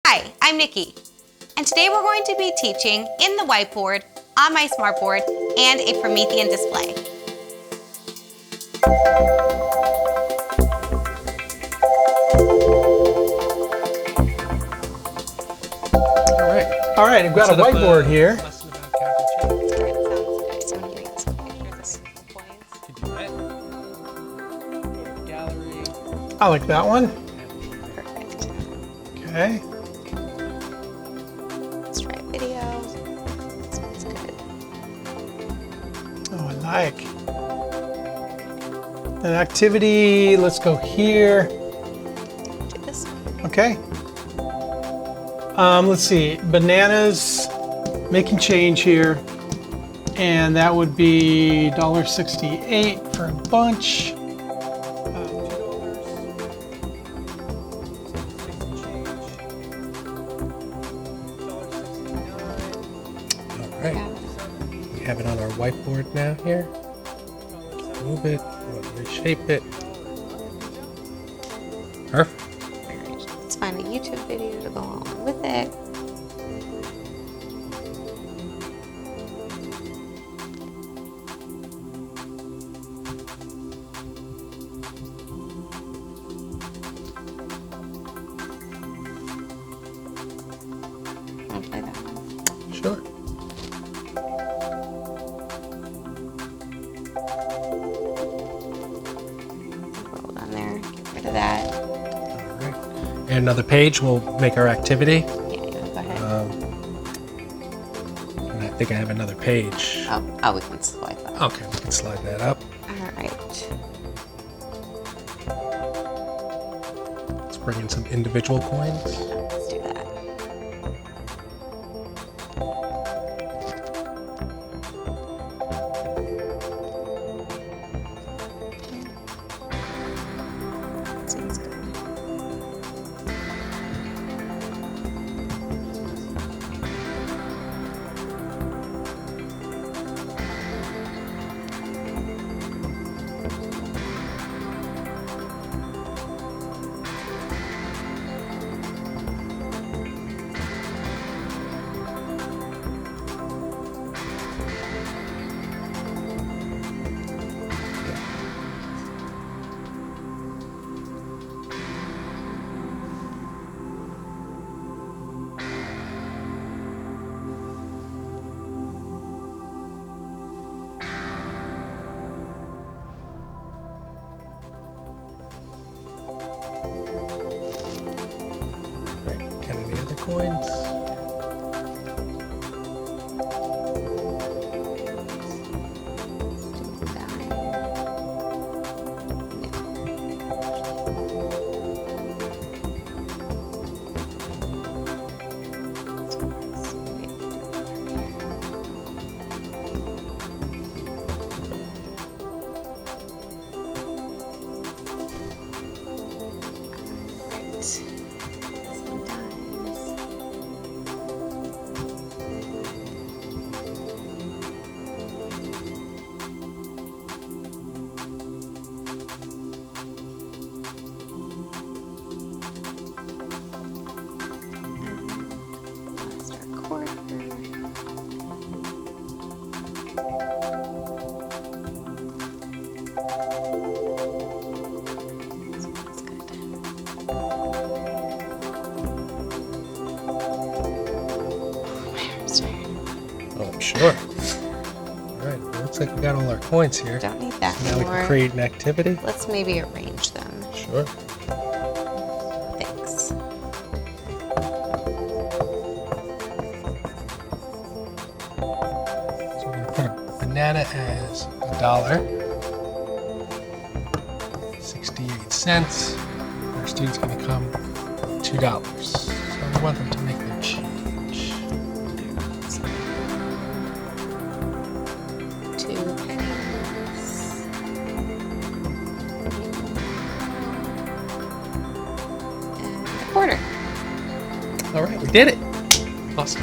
Hi, I'm Nikki, and today we're going to be teaching in the whiteboard, on my smartboard, and a Promethean display. All right, I've got a whiteboard here. I like that one. Perfect. Okay. Let's try a video. This one's good. Oh, I like. An activity, let's go here. Do this one. Okay. Let's see, bananas, making change here. And that would be $1.68 for a bunch. Right. We have it on our whiteboard now here. Move it, reshape it. Perfect. Alright, let's find a YouTube video to go along with it. I'll play that one. Sure. Roll down there, get rid of that. All right. And another page, we'll make our activity. Yeah, go ahead. And I think I have another page. Oh, we can slide that. Okay, we can slide that up. Alright. Let's bring in some individual coins. Let's do that. Seems good. Right. Got any other coins? Oh, I'm sure. All right, well, looks like we got all our coins here. Don't need that Now we anymore. can create an activity. Let's maybe arrange them. Sure. Thanks. So we're gonna put a banana as $1.68. Our student's gonna come $2. So we want them to make their change. 2 pennies. And a quarter. All right, we did it. Awesome.